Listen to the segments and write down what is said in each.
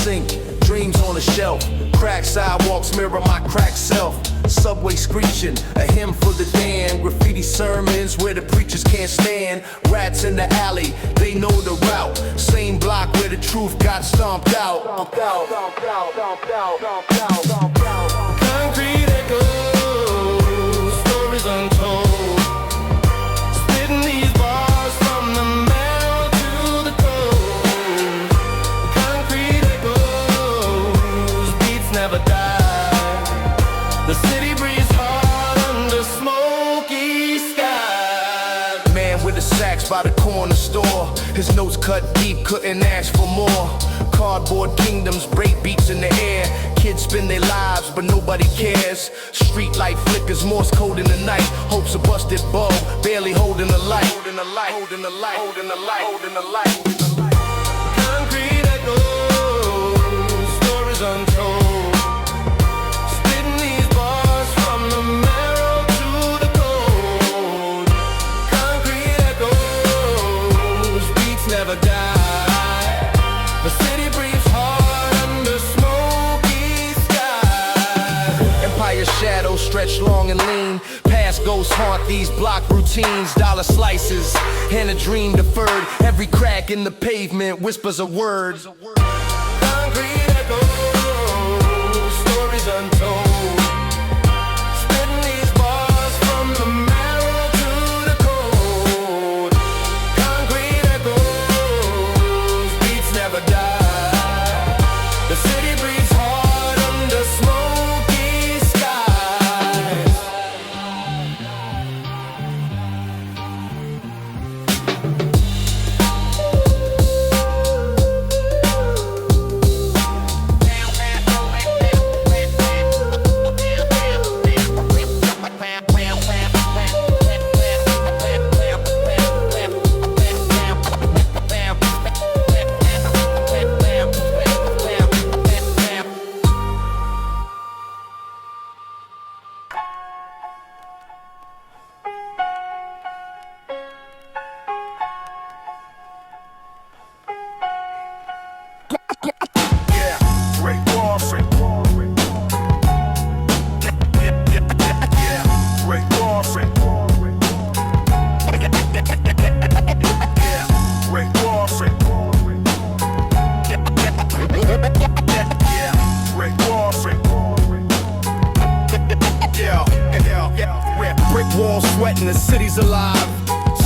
sink, dreams on a shelf. Cracked sidewalks mirror my cracked self. Subway screeching, a hymn for the damned. Graffiti sermons where the preachers can't stand. Rats in the alley, they know the route. Same block where the truth got stomped out. Concrete echoes, stories untold. Spitting these bars from the marrow to the cold. Concrete echoes, beats never die. The city breathes hard under smoky skies. Man with a sax by the corner store. His notes cut deep, couldn't ask for more. Cardboard kingdoms, break beats in the air. Kids spend their lives, but nobody cares. Street light flickers, Morse code in the night. Hopes a busted bulb, barely holding the light. Holding the light, holding the light, holding the light, holding the light. Concrete echoes, stories untold. Never die. The city breathes hard under smoky skies. Empire shadows stretch long and lean. Past ghosts haunt these block routines. Dollar slices and a dream deferred. Every crack in the pavement whispers a word. Concrete echoes, stories untold. Sweating, the city's alive.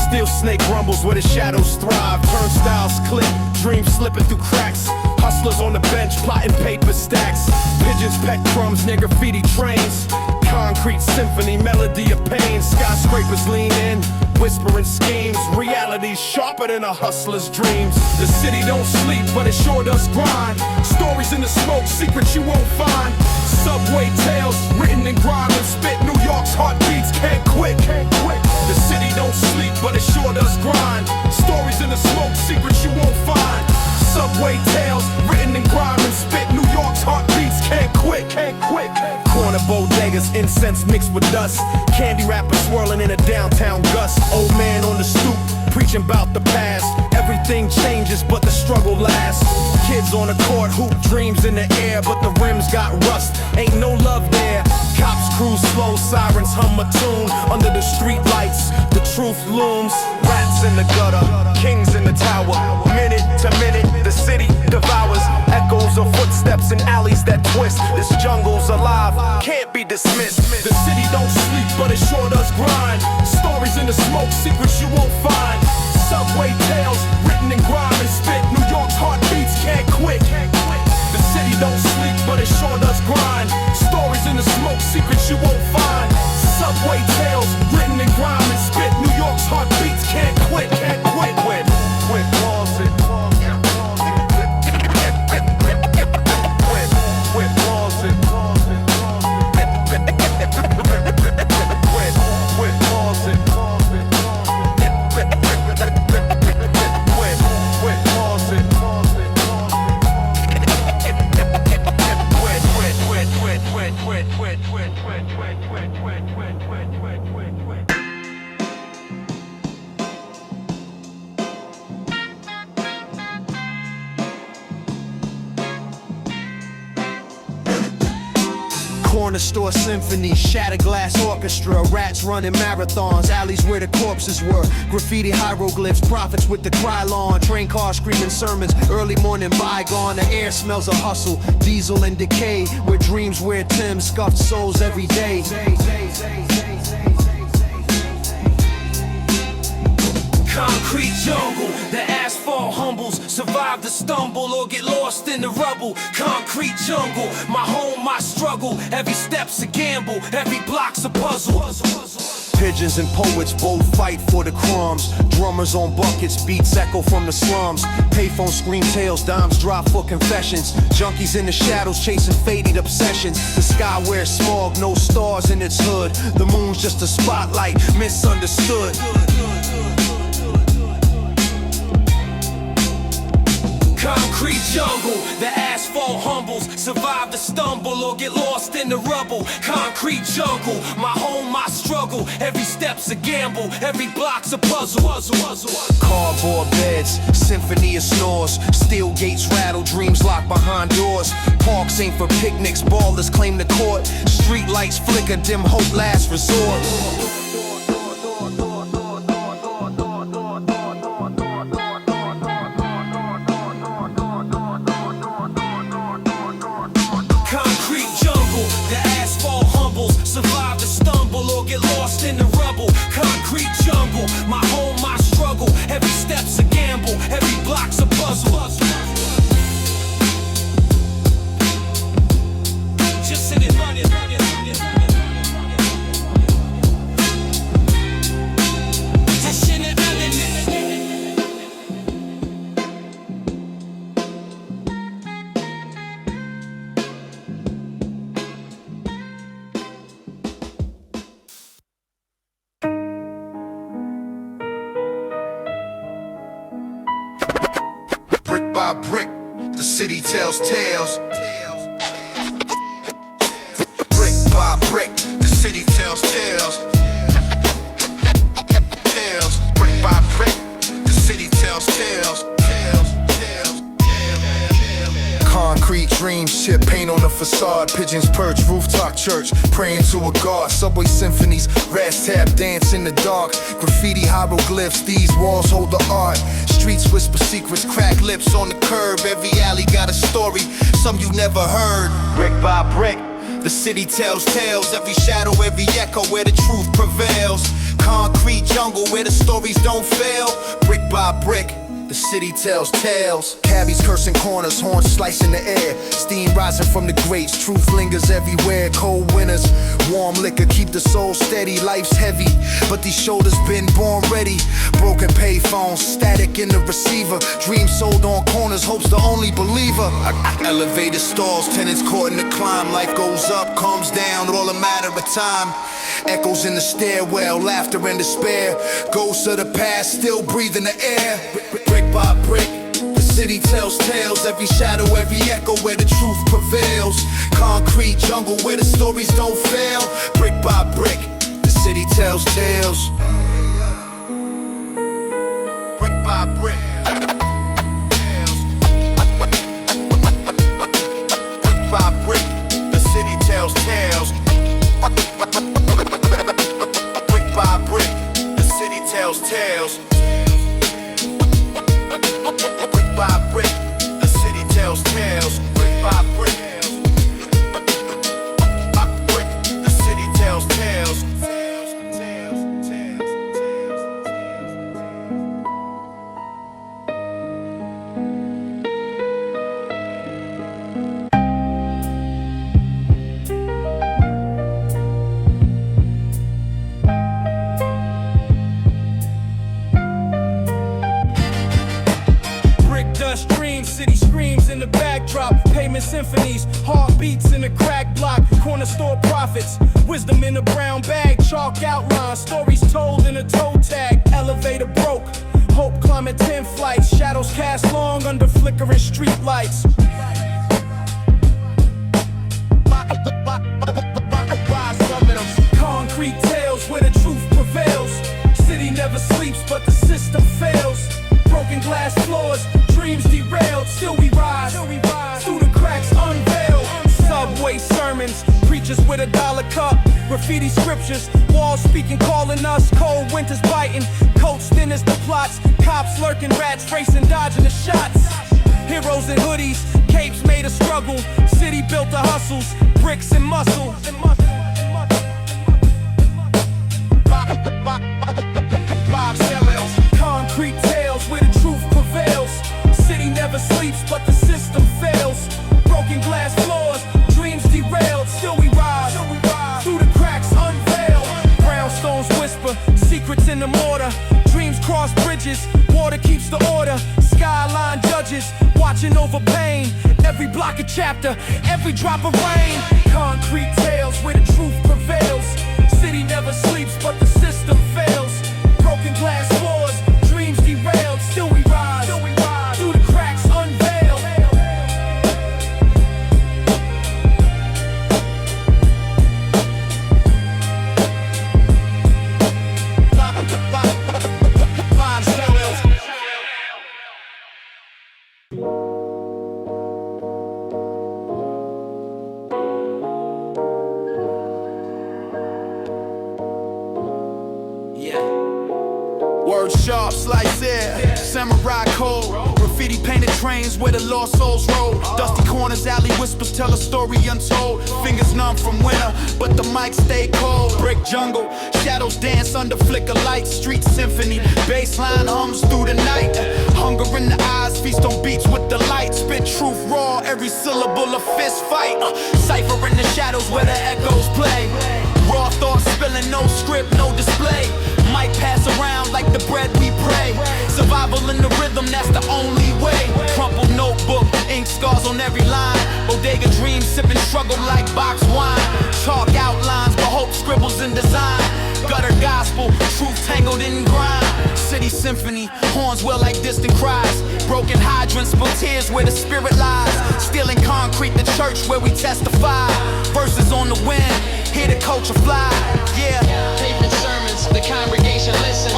Still snake rumbles where the shadows thrive. Turnstiles clip, dreams slipping through cracks. Hustlers on the bench plotting paper stacks. Pigeons peck crumbs near graffiti trains. Concrete symphony, melody of pain. Skyscrapers lean in, whispering schemes. Reality's sharper than a hustler's dreams. The city don't sleep, but it sure does grind. Stories in the smoke, secrets you won't find. Subway tales, written in grime and spit. New York's heartbeats can't quit. The city don't sleep, but it sure does grind. Stories in the smoke, secrets you won't find. Subway tales, written in grime and spit. New York's heartbeats can't quit. Corner bodegas, incense mixed with dust. Candy wrappers swirling in a downtown gust. Old man on the stoop, preaching about the past. Everything changes, but the struggle lasts. Kids on the court hoop, dreams in the air, but the rims got rust. Ain't no love there. Cops cruise slow, sirens hum a tune. Under the street lights, the truth looms. Rats in the gutter, kings in the tower. Minute to minute, the city devours. Echoes of footsteps in alleys that twist. This jungle's alive, can't be dismissed. The city don't sleep, but it sure does grind. Stories in the smoke, secrets you won't find. Subway tales, written in grime and spit. New York's heartbeats can't quit. The city don't sleep, but it sure does grind. Stories in the smoke, secrets you won't find. Subway tales, written in grime and spit. New York's heartbeats can't quit. Quit pausing. Quit pausing. corner store symphony, shattered glass orchestra, rats running marathons, alleys where the corpses were, graffiti hieroglyphs, prophets with the Krylon, train cars screaming sermons, early morning bygone, the air smells of hustle, diesel and decay, where dreams wear Timbs, scuffed souls every day. Concrete jungle, the asphalt humbles, survive the stumble or get lost in the rubble. Concrete jungle, my home, my struggle, every step's a gamble, every block's a puzzle. Pigeons and poets both fight for the crumbs. Drummers on buckets, beats echo from the slums. Payphones scream tales, dimes drop for confessions. Junkies in the shadows chasing faded obsessions. The sky wears smog, no stars in its hood. The moon's just a spotlight, misunderstood. Concrete jungle, the asphalt humbles, survive the stumble or get lost in the rubble. Concrete jungle, my home, my struggle, every step's a gamble, every block's a puzzle. Cardboard beds, symphony of snores, steel gates rattle, dreams locked behind doors. Parks ain't for picnics, ballers claim the court. Street lights flicker, dim hope, last resort. Survive the stumble or get lost in the rubble. Concrete jungle, my home, my struggle. Every step's a gamble, every block's a puzzle. Just sit and run it. Brick, the city tells tales. Brick by brick, the city tells tales. Tales, brick by brick, the city tells tales. Concrete dreams, chip paint on the facade. Pigeons perch, rooftop church, praying to a god. Subway symphonies, ras tap dance in the dark. Graffiti hieroglyphs, these walls hold the art. Streets whisper secrets, crack lips on the curb. Every alley got a story, some you never heard. Brick by brick, the city tells tales. Every shadow, every echo, where the truth prevails. Concrete jungle, where the stories don't fail. Brick by brick, the city tells tales. Cabbies cursing corners, horns slicing the air. Steam rising from the grates, truth lingers everywhere. Cold winters, warm liquor keep the soul steady. Life's heavy, but these shoulders been born ready. Broken payphones, static in the receiver. Dreams sold on corners, hope's the only believer. Elevator stalls, tenants caught in the climb. Life goes up, comes down, all a matter of time. Echoes in the stairwell, laughter and despair. Ghosts of the past still breathe in the air. Brick by brick, the city tells tales. Every shadow, every echo, where the truth prevails. Concrete jungle, where the stories don't fail. Brick by brick, the city tells tales. Brick by brick. Brick by brick, the city tells tales. Brick by brick, the city tells tales. Brick by brick, the city tells tales. Brick by brick, the city tells tales. City screams in the backdrop, pavement symphonies, heartbeats in the crack block, corner store profits, wisdom in a brown bag, chalk outline, stories told in a toe tag, elevator broke, hope climbing 10 flights, shadows cast long under flickering street lights. Concrete tales where the truth prevails, city never sleeps but the system fails, broken glass floors, dreams derailed, still we rise through the cracks unveiled. Subway sermons, preachers pictures with a dollar cup. Graffiti scriptures, walls speaking, calling us. Cold winters biting, coats thin as the plots. Cops lurking, rats racing, dodging the shots. Heroes in hoodies, capes made of struggle. City built of hustles, bricks and muscle. Concrete tales where the truth prevails. City never sleeps, but the system fails. Broken glass floors, dreams derailed. Still we rise, through the cracks unveiled. Brownstones whisper, secrets in the mortar. Dreams cross bridges, water keeps the order. Skyline judges, watching over pain. Every block a chapter, every drop of rain. Concrete tales where the truth prevails. City never sleeps, but the system fails. Broken glass floors, dreams derailed. Still we rise, through the cracks unveiled. Word sharp, slice air, samurai code. Graffiti painted trains where the lost souls roll. Dusty corners, alley whispers tell a story untold. Fingers numb from winter, but the mic stay cold. Brick jungle, shadows dance under flicker lights. Street symphony, baseline hums through the night. Hunger in the eyes, feast on beats with the light. Spit truth raw, every syllable a fist fight. Cipher in the shadows where the echoes play. Raw thoughts spilling, no script, no display. Might pass around like the bread we pray. Survival in the rhythm, that's the only way. Crumpled notebook, ink scars on every line. Bodega dreams, sipping struggle like box wine. Chalk outlines, but hope scribbles in design. Gutter gospel, truth tangled in grime. City symphony, horns well like distant cries. Broken hydrants, spill tears where the spirit lies. Stealing concrete, the church where we testify. Verses on the wind, hear the culture fly. Yeah. Pavement sermons, the congregation listens.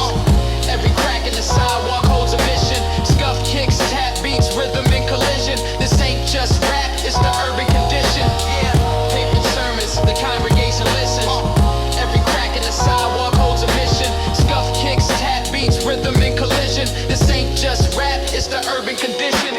Every crack in the sidewalk holds a mission. Scuff kicks, tap beats, rhythm and collision. This ain't just rap, it's the urban condition. Yeah. Pavement sermons, the congregation listens. Every crack in the sidewalk holds a mission. Scuff kicks, tap beats, rhythm and collision. This ain't just rap, it's the urban condition.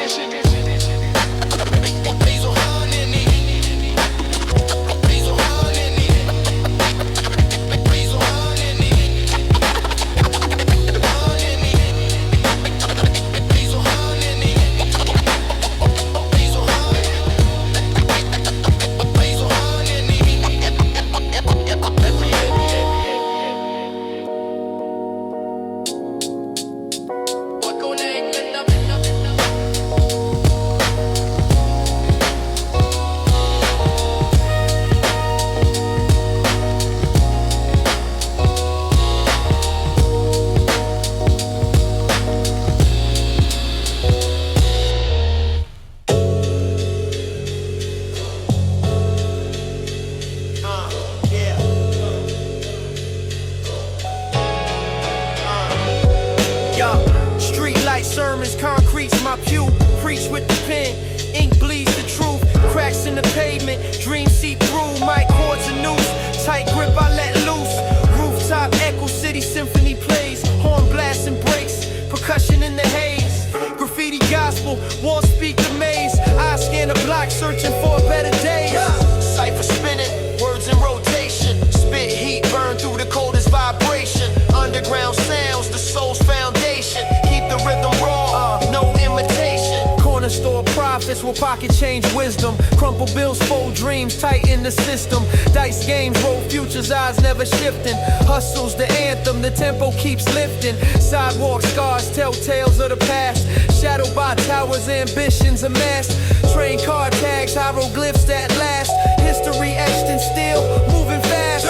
Sermons, concrete's my pew. Preach with the pen, ink bleeds the truth. Cracks in the pavement, dreams see through. Mic cords a noose, tight grip I let loose. Rooftop echo, city symphony plays. Horn blasts and breaks, percussion in the haze. Graffiti gospel, walls speak the maze. I scan the block searching for a better day. Cipher spinning, words in rotation. Spit heat, burn through the coldest vibration. Underground sounds, the soul's foundation. Keep the rhythm raw, no imitation. Corner store profits will pocket change wisdom. Crumple bills, fold dreams, tighten the system. Dice games, roll futures, eyes never shifting. Hustle's the anthem, the tempo keeps lifting. Sidewalk scars tell tales of the past. Shadowed by towers, ambitions amassed. Train car tags, hieroglyphs that last. History etched in steel, moving fast.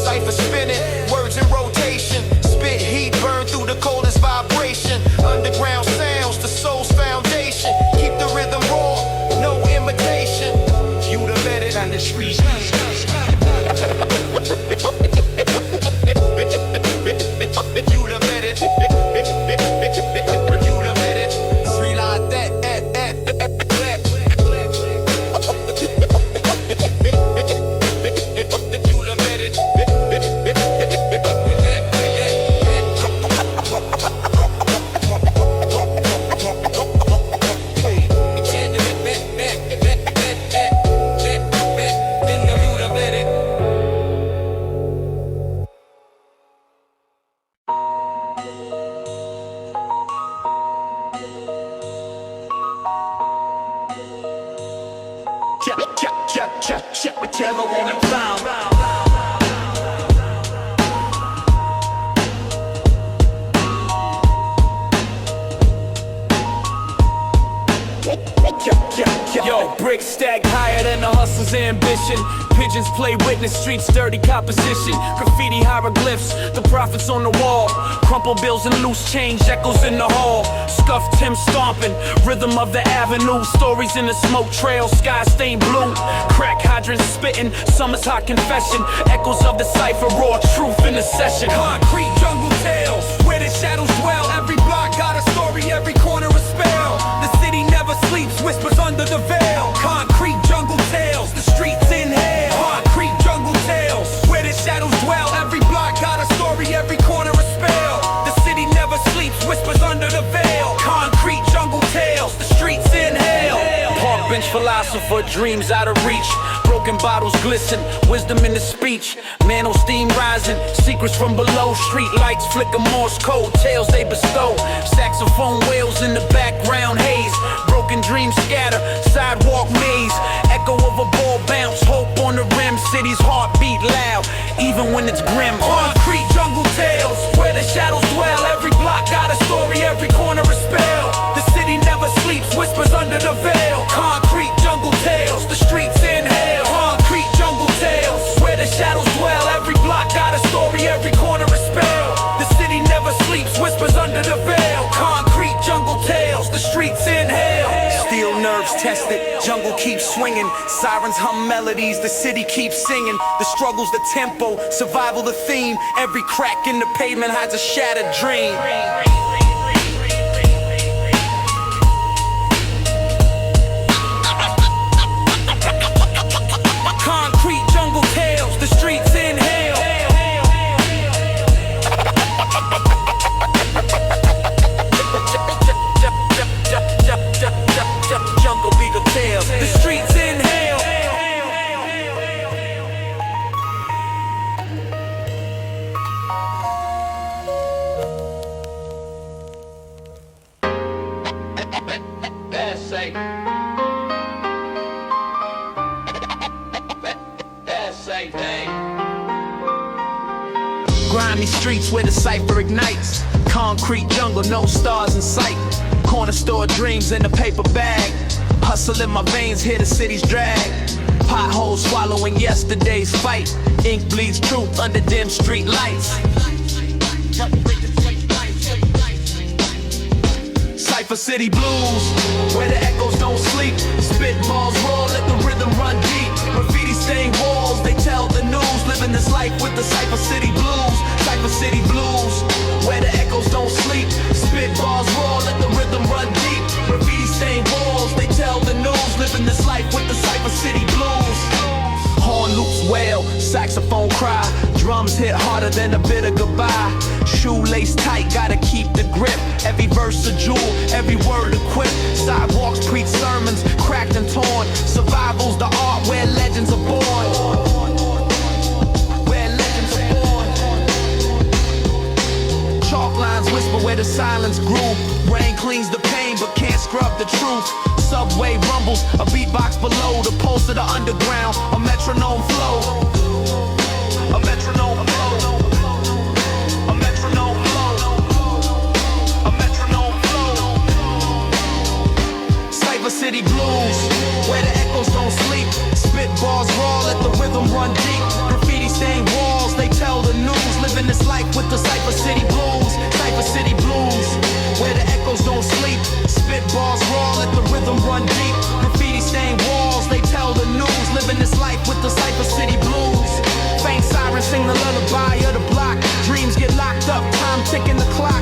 Cipher spinning, words in rotation. Spit heat, burn through the coldest vibration. Underground sounds, the soul's foundation. Keep the rhythm raw, no imitation. You the better than the streets. You the better. You the better. Street like that. check whichever one I found. Yo, bricks stacked higher than the hustler's ambition. Pigeons play witness, streets dirty composition. Graffiti hieroglyphs, the prophets on the wall. Crumple bills and loose change, echoes in the hall. Scuffed Tim stomping, rhythm of the avenue. Stories in the smoke trail, sky stained blue. Crack hydrants spitting, summer's hot confession. Echoes of the cipher, raw truth in the session. Concrete jungle tales, where the shadows dwell. Every block got a story, every corner a spell. The city never sleeps, whispers under the veil. Concrete jungle tales, the streets inhale. Concrete jungle tales, where the shadows dwell. Every block got a story, every corner a spell. The city never sleeps, whispers under the veil. Concrete jungle tales, the streets inhale. Park bench philosopher, dreams out of reach. Broken bottles glisten, wisdom in the speech. Man on steam rising, secrets from below. Street lights flicker Morse code, tales they bestow. Saxophone wails in the background haze. Broken dreams scatter, sidewalk maze. Echo of a ball bounce, hope on the rim. City's heartbeat loud, even when it's grim. Concrete jungle tales, where the shadows dwell. Every block got a story, every corner a spell. The city never sleeps, whispers under the veil. Concrete jungle tales, the streets inhale. Concrete jungle tales, where the shadows dwell. Every block got a story, every corner a spell. The city never sleeps, whispers under the veil. Concrete jungle tales, the streets inhale. Steel nerves tested, jungle keeps swinging. Sirens hum melodies, the city keeps singing. The struggle's the tempo, survival the theme. Every crack in the pavement hides a shattered dream. Concrete jungle tales, the streets inhale. Jungle be the tales, The streets inhale. That's safe. That's safe, dang. grimy streets where the cipher ignites. Concrete jungle, no stars in sight. Corner store dreams in a paper bag. Hustle in my veins, hear the city's drag. Potholes swallowing yesterday's fight. Ink bleeds truth under dim street lights. Cypher City blues, where the echoes don't sleep. Spitballs roll, let the rhythm run deep. Graffiti stained walls, they tell the news. Living this life with the Cypher City blues. Cypher City blues, where the echoes don't sleep. Spitballs roll, let the rhythm run deep. Graffiti stained walls, they tell the news. Living this life with the Cypher City blues. Horn loops wail, saxophone cry. Drums hit harder than a bit of goodbye. Shoelace tight, gotta keep the grip. Every verse a jewel, every word equipped. Sidewalks preach sermons, cracked and torn. Survival's the art where legends are born. Where legends are born. Chalk lines whisper where the silence grew. Rain cleans the pain but can't scrub the truth. Subway rumbles, a beatbox below. The pulse of the underground, a metronome flow. A metronome flow. A metronome flow. A metronome flow. Cypher City blues, where the echoes don't sleep. Spitballs raw, let the rhythm run deep. Graffiti stained walls, they tell the news. Living this life with the Cypher City blues. Cypher City blues, where the echoes don't sleep. Spitballs raw, let the rhythm run deep. Graffiti stained walls, they tell the news. Living this life with the Cypher City blues. Faint sirens sing the lullaby of the block. Dreams get locked up, time ticking the clock.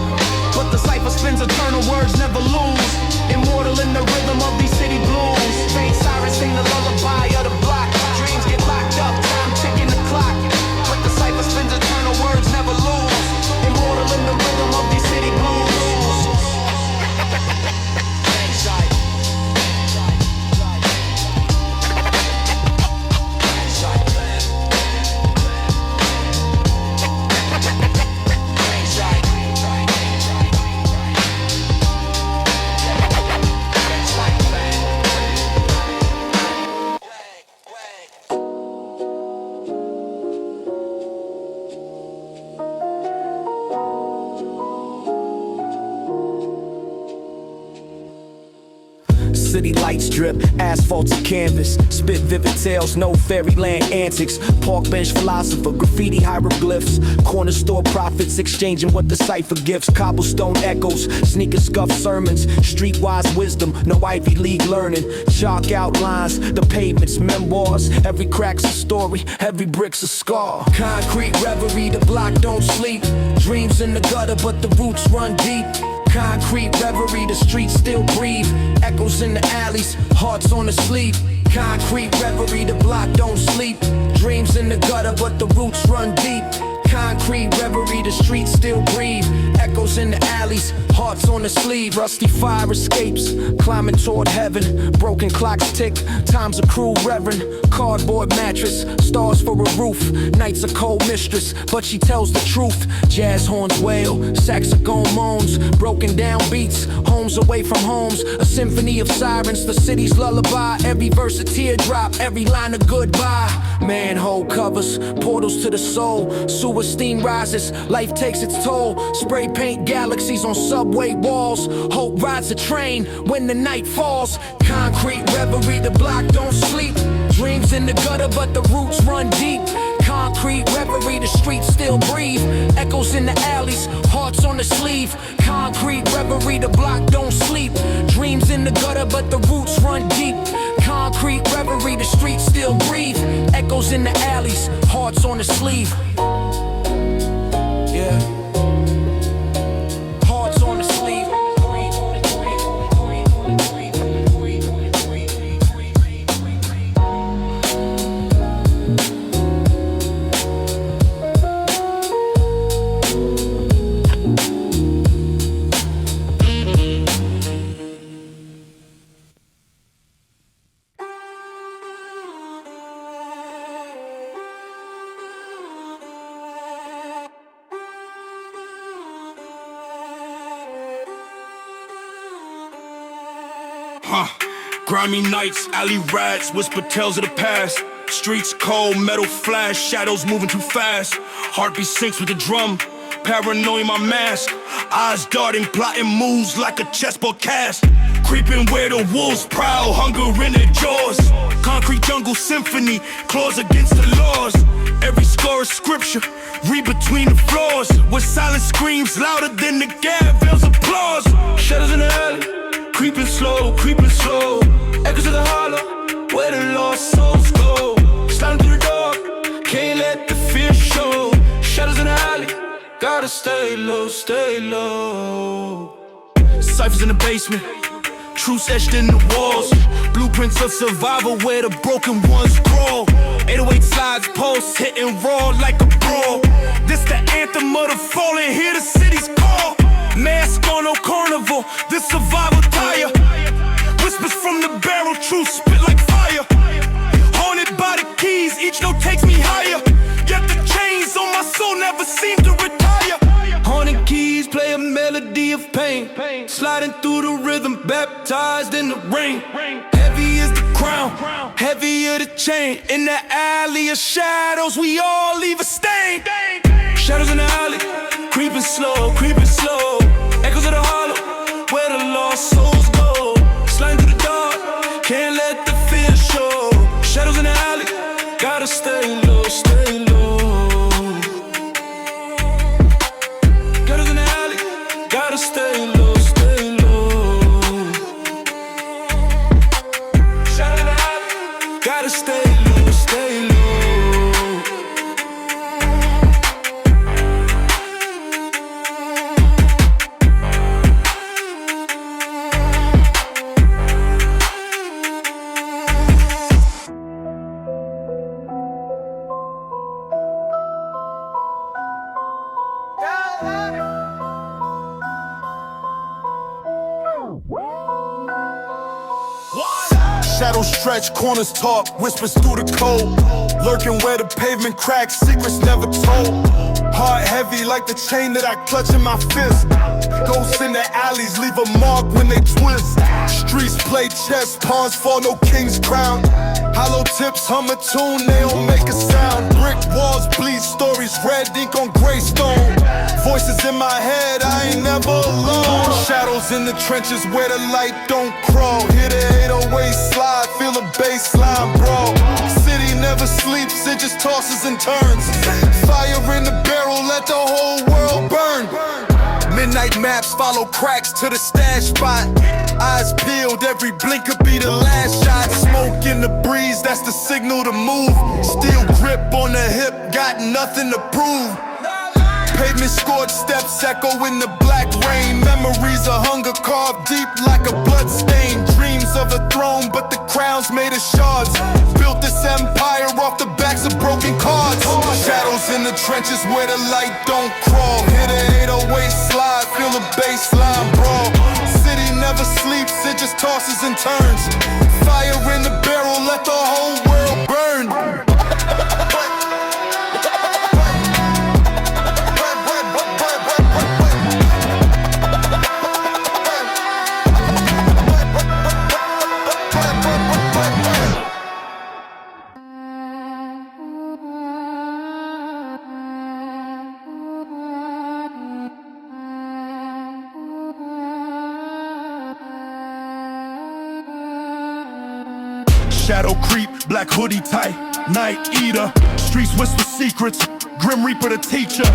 But the cipher spins eternal, words never lose. Immortal in the rhythm of these city blues. Faint sirens sing the lullaby of the block. Dreams get locked up, time ticking the clock. But the cipher spins eternal, words never lose. Immortal in the rhythm of these city blues. city lights drip, asphalt's a canvas. Spit vivid tales, no fairyland antics. Park bench philosopher, graffiti hieroglyphs. Corner store prophets exchanging what the cipher gives. Cobblestone echoes, sneaker scuff sermons. Streetwise wisdom, no Ivy League learning. Chalk outlines, the pavement's memoirs. Every crack's a story, every brick's a scar. Concrete reverie, the block don't sleep. Dreams in the gutter, but the roots run deep. Concrete reverie, the streets still breathe. Echoes in the alleys, hearts on the sleeve. Concrete reverie, the block don't sleep. Dreams in the gutter, but the roots run deep. Concrete reverie, the streets still breathe. Echoes in the alleys, hearts on the sleeve. Rusty fire escapes, climbing toward heaven. Broken clocks tick, time's a cruel reverend. Cardboard mattress, stars for a roof. Night's a cold mistress, but she tells the truth. Jazz horns wail, saxophone moans. Broken down beats, homes away from homes. A symphony of sirens, the city's lullaby. Every verse a teardrop, every line a goodbye. Manhole covers, portals to the soul. Sewer steam rises, life takes its toll. Spray paint galaxies on subway walls. Hope rides a train when the night falls. Concrete reverie, the block don't sleep. Dreams in the gutter, but the roots run deep. Concrete reverie, the streets still breathe. Echoes in the alleys, hearts on the sleeve. Concrete reverie, the block don't sleep. Dreams in the gutter, but the roots run deep. Concrete reverie, the streets still breathe. Echoes in the alleys, hearts on the sleeve. Yeah. Hearts on the sleeve. Grimy nights, alley rats, whisper tales of the past. Streets cold, metal flash, shadows moving too fast. Heartbeat syncs with the drum, paranoia my mask. Eyes darting, plotting moves like a chessboard cast. Creeping where the wolves prowl, hunger in their jaws. Concrete jungle symphony, claws against the laws. Every score is scripture, read between the floors. Where silence screams louder than the gavel's applause. Shadows in the alley, creeping slow, creeping slow. Echoes of the hollow, where the lost souls go. Sliding through the dark, can't let the fear show. Shadows in the alley, gotta stay low, stay low. Ciphers in the basement, truths etched in the walls. Blueprints of survival where the broken ones crawl. 808 slides, pulse, hitting raw like a brawl. This the anthem of the fallen, hear the city's call. Mask on, no carnival, this survival tire. Whispers from the barrel, truth spit like fire. Haunted by the keys, each note takes me higher. Yet the chains on my soul never seem to retire. Haunted keys play a melody of pain. Sliding through the rhythm, baptized in the rain. Heavy is the crown, heavier the chain. In the alley of shadows, we all leave a stain. Shadows in the alley, creeping slow, creeping slow. Echoes of the hollow, where the lost souls go. Sliding through the dark, can't let the fear show. Shadows in the alley, gotta stay low, stay low. Shadows in the alley, gotta stay low, stay low. Shadows in the alley, gotta stay low, stay low. Shadows stretch, corners talk, whispers through the cold. Lurking where the pavement cracks, secrets never told. Heart heavy like the chain that I clutch in my fist. Ghosts in the alleys leave a mark when they twist. Streets play chess, pawns fall, no king's crown. Hollow tips hum a tune, they don't make a sound. Brick walls bleed stories, red ink on gray stone. Voices in my head, I ain't never alone. Shadows Shadows in the trenches where the light don't crawl. Hear the 808 slide, feel the baseline brawl. City never sleeps, it just tosses and turns. Fire in the barrel, let the whole world burn. Midnight maps follow cracks to the stash spot. Eyes peeled, every blink could be the last shot. Smoke in the breeze, that's the signal to move. Steel grip on the hip, got nothing to prove. Pavement scored steps echo in the black rain. Memories of hunger carved deep like a blood stain. Dreams of a throne, but the crown's made of shards. Built this empire off the backs of broken cards. Shadows in the trenches where the light don't crawl. Hear the 808 slide, feel the baseline brawl. City never sleeps, it just tosses and turns. Fire in the barrel, let the whole world burn. Shadow creep, black hoodie tight, night eater. Streets whisper secrets, grim reaper the teacher.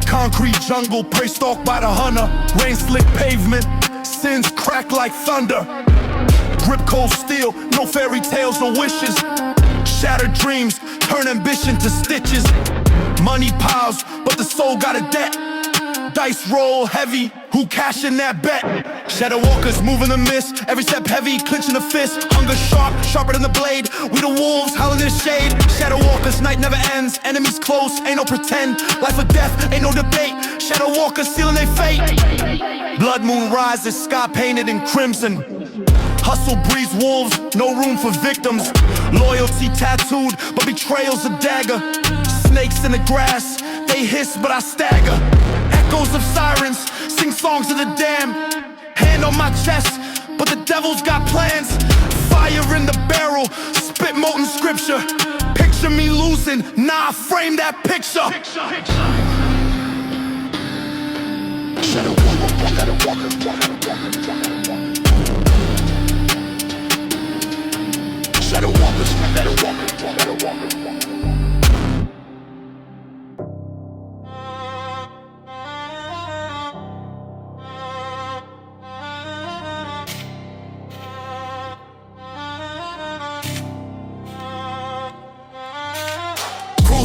Concrete jungle, prey stalked by the hunter. Rain slick pavement, sins crack like thunder. Grip cold steel, no fairy tales or wishes. Shattered dreams, turn ambition to stitches. Money piles, but the soul got a debt. Dice roll heavy, who cashin' that bet? Shadow walkers moving the mist, every step heavy, clenching the fist. Hunger sharp, sharper than the blade. We the wolves, howling in the shade. Shadow walkers, night never ends. Enemies close, ain't no pretend. Life or death, ain't no debate. Shadow walkers sealing their fate. Blood moon rises, sky painted in crimson. Hustle breeds wolves, no room for victims. Loyalty tattooed, but betrayal's a dagger. Snakes in the grass, they hiss but I stagger. Echoes of sirens, sing songs of the damned. Hand on my chest, but the devil's got plans. Fire in the barrel, spit molten scripture. Picture me losing, nah, frame that picture. Shadow walker, shadow walker, shadow walkers, shadow walker, shadow walker.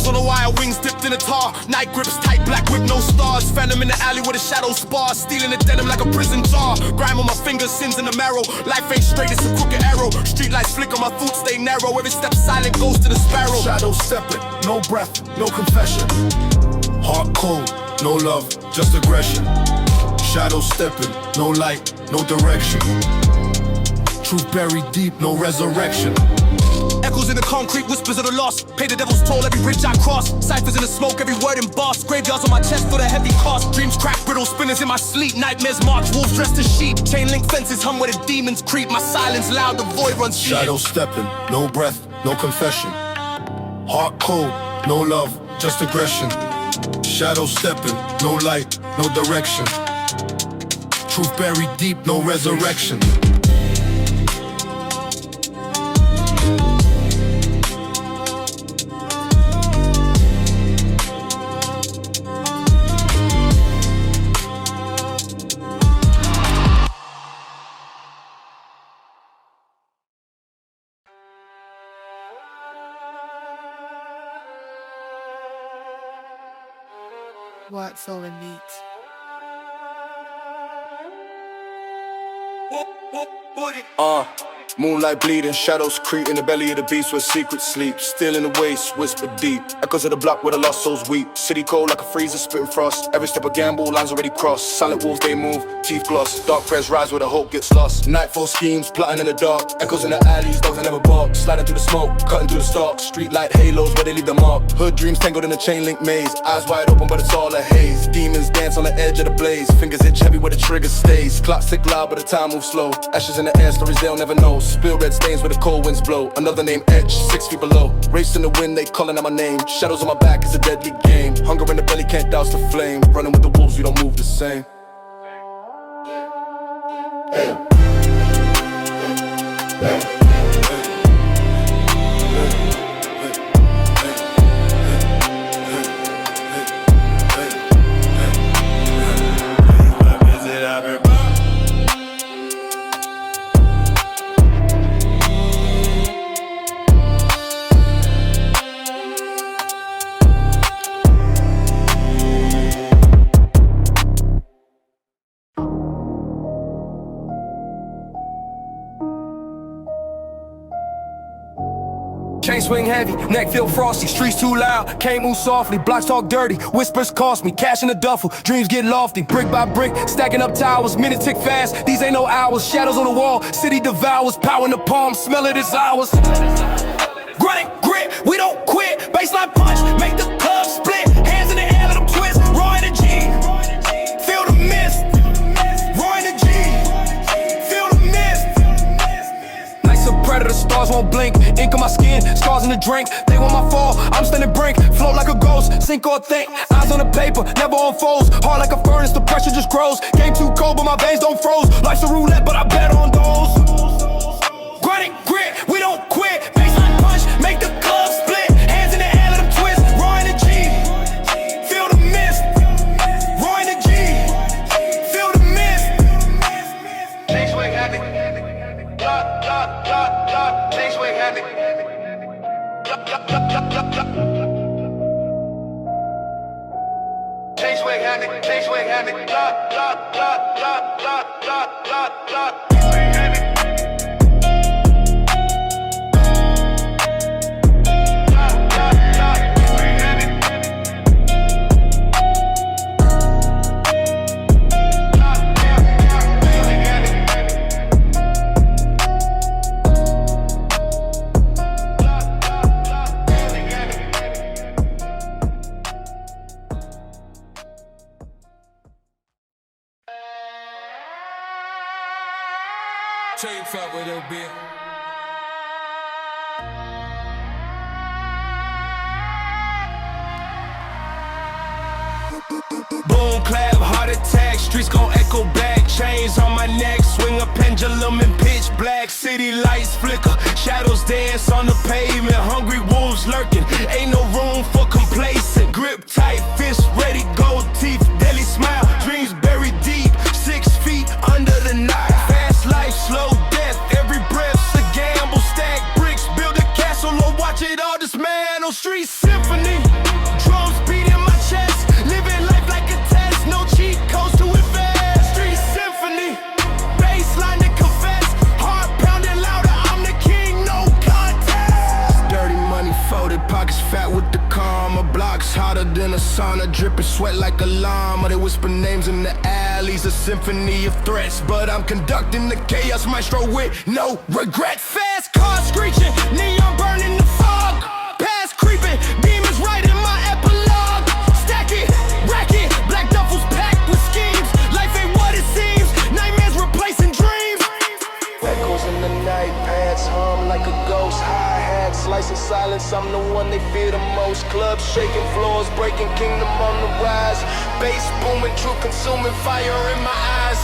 On the wire, wings dipped in the tar. Night grips tight, black whip, no stars. Phantom in the alley with a shadow spars. Stealing the denim like a prison jar. Grime on my fingers, sins in the marrow. Life ain't straight, it's a crooked arrow. Street lights flicker, my foot stay narrow. Every step silent goes to the sparrow. Shadow stepping, no breath, no confession. Heart cold, no love, just aggression. Shadow stepping, no light, no direction. Truth buried deep, no resurrection. Echoes in the concrete, whispers of the lost. Pay the devil's toll, every bridge I cross. Ciphers in the smoke, every word embossed. Graveyards on my chest for the heavy cost. Dreams crack, brittle spinners in my sleep. Nightmares march, wolves dressed as sheep. Chain link fences hung where the demons creep. My silence loud, the void runs deep. Shadow stepping, no breath, no confession. Heart cold, no love, just aggression. Shadow stepping, no light, no direction. Truth buried deep, no resurrection. What's all in meat? Moonlight bleeding, shadows creep in the belly of the beast where secrets sleep. Still in the waste, whisper deep. Echoes of the block where the lost souls weep. City cold like a freezer, spitting frost. Every step a gamble, lines already crossed. Silent wolves they move, teeth gloss. Dark prayers rise where the hope gets lost. Nightfall schemes, plotting in the dark. Echoes in the alleys, dogs that never bark. Sliding through the smoke, cutting through the stalk. Street light halos where they leave the mark. Hood dreams tangled in a chain link maze. Eyes wide open but it's all a haze. Demons dance on the edge of the blaze. Fingers itch heavy where the trigger stays. Clock tick loud but the time moves slow. Ashes in the air, stories they'll never know. Spill red stains where the cold winds blow. Another name etched, 6 feet below. Race in the wind, they calling out my name. Shadows on my back, it's a deadly game. Hunger in the belly, can't douse the flame. Running with the wolves, we don't move the same. Chain swing heavy, neck feel frosty, streets too loud, can't move softly, blocks talk dirty, whispers cost me, cash in the duffel, dreams get lofty, brick by brick, stacking up towers, minutes tick fast, these ain't no hours, shadows on the wall, city devours, power in the palm, smell it, it's ours. Grunt and grit, we don't quit, baseline punch, make the club split, hands in the air, let them twist, raw energy, feel the mist, raw energy, feel the mist. Nights of predator, stars won't blink, ink on my skin, scars in the drink, they want my fall, I'm standing brink, float like a ghost, sink or think, eyes on the paper, never on foes, hard like a furnace, the pressure just grows, game too cold but my veins don't froze, life's a roulette but I bet on those. Grunt and grit, we don't quit, baseline punch, make the club split, hands in the air, let them twist, raw energy, feel the mist, raw energy, feel the mist. Chain swing heavy, chain swing heavy. Chain swing heavy, chain swing heavy, Chain fuck with a bit. Boom, clap, heart attack, streets gon' echo back. Chains on my neck, swing a pendulum in pitch black. City lights flicker, shadows dance on the pavement. Hungry wolves lurking, ain't no room for complacent. Grip tight, fist ready, gold teeth, deadly smile. Dreams buried deep, 6 feet under the knife. Fast life, slow death, every breath's a gamble. Stack bricks, build a castle, or watch it all dismantle. Street symphony, drums beat in my chest. Living life like a test, no cheat codes to invest. Street symphony, baseline to confess. Heart pounding louder, I'm the king, no contest. Dirty money folded, pockets fat with the karma. Blocks hotter than a sauna, dripping sweat like a llama. They whisper names in the alleys, a symphony of threats. But I'm conducting the chaos maestro with no regret. Fast cars screeching, neon burning the fog. Past creeping, demons writing my epilogue. Stack it, rack it, black duffels packed with schemes. Life ain't what it seems, nightmares replacing dreams. Echoes in the night, pads hum like a ghost. Hi-hat, slicing silence, I'm the one they fear the most. Clubs shaking, floors breaking, kingdom on the rise. Bass booming, true consuming, fire in my eyes.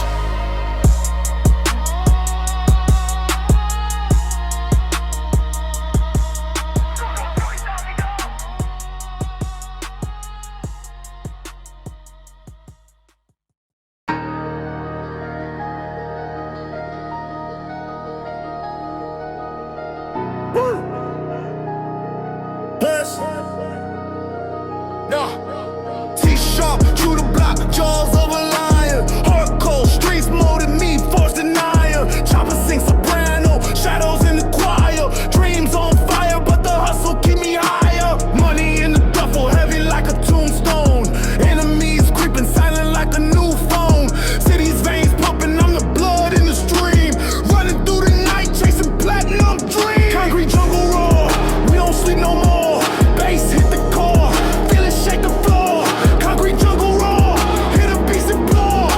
T-sharp, true the block, jaws of a lion. Heart cold, streets molded me, forced denial. Chopper sing soprano, shadows in the choir. Dreams on fire, but the hustle keep me higher. Money in the duffel, heavy like a tombstone. Enemies creeping, silent like a new phone. City's veins pumping, I'm the blood in the stream. Running through the night, chasing platinum dreams. Concrete jungle roar, we don't sleep no more. Bass hit the core, feel it shake the floor. Concrete jungle roar, hit a beast and blow.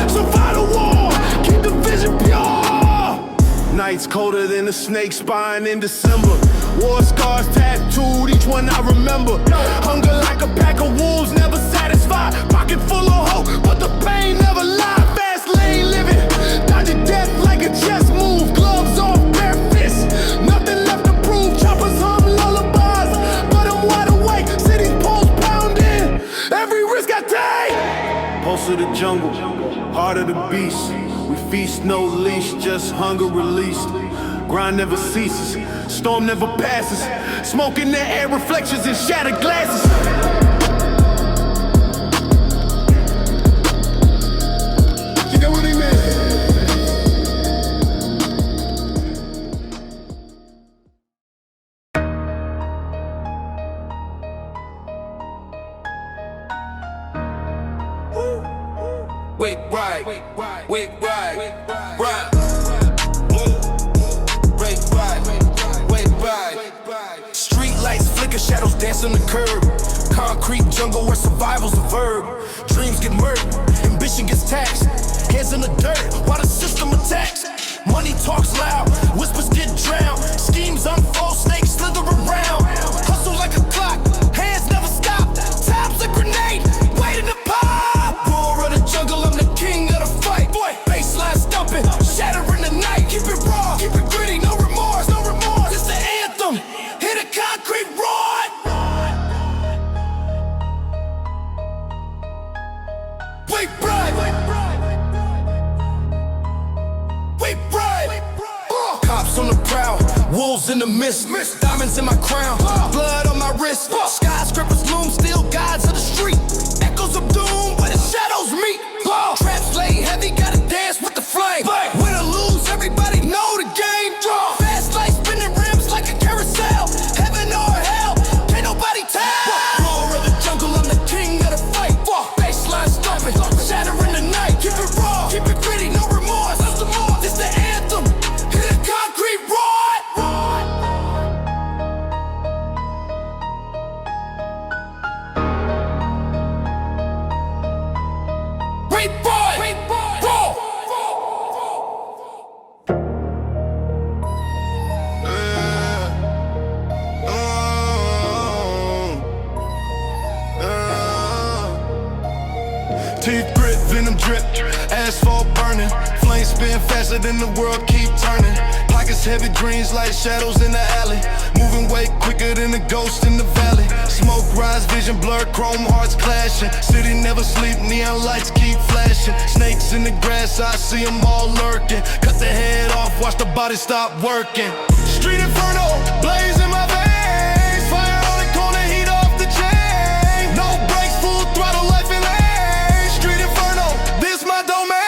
Survive the war, keep the vision pure. Nights colder than a snake spine in December. War scars tattooed, each one I remember. Hunger like a pack of wolves, never satisfied. Pocket full of hope, but the pain never lied. Fast lane living, dodging death like a chess move. Gloves off, bare fist. heart of the beast. We feast no leash, just hunger released. Grind never ceases, storm never passes. Smoke in the air, reflections in shattered glasses. You know what he meant? Wait, right, wait, right, wait, right. Street lights flicker, shadows dance on the curb. Concrete jungle where survival's a verb. Dreams get murdered, ambition gets taxed. Hands in the dirt while the system attacks. Money talks loud, whispers get drowned. Schemes unfold, snakes slither around. Hustle like a clock, hands never stop. Time's a grenade, waiting to pop. Roar of the jungle, I'm the king of the fight. Boy, baseline stumping, shattering the night. Keep it raw, keep it gritty, no remorse, no remorse. It's the anthem, hit a concrete rod. Wait, bribe, wait, bribe. Cops on the prowl, wolves in the mist. Diamonds in my crown, blood on my wrist. Skyscrapers loom, still guides of the street. Echoes of doom, where the shadows meet. Traps lay heavy, gotta dance with the flame. Win or lose, everybody know the game. Fast life spinning rims like a carousel. Heaven or hell, can't nobody tell. Roar of the jungle, I'm the king of the fight. Baseline stomping, shattering the night. Keep it raw, keep it gritty, no remorse. This the anthem, hit a concrete rod. Wait, boy, raw. Teeth grit, venom drip, asphalt burning. Flames spin faster than the world keep turning. Pockets heavy, dreams like shadows in the alley. Moving way quicker than a ghost in the valley. Smoke rise, vision blur, chrome hearts clashing. City never sleep, neon lights keep flashing. Snakes in the grass, I see them all lurking. Cut the head off, watch the body stop working. Street inferno, blaze in my veins. Fire on the corner, heat off the chain. No brakes, full throttle, life in aim. Street inferno, this my domain.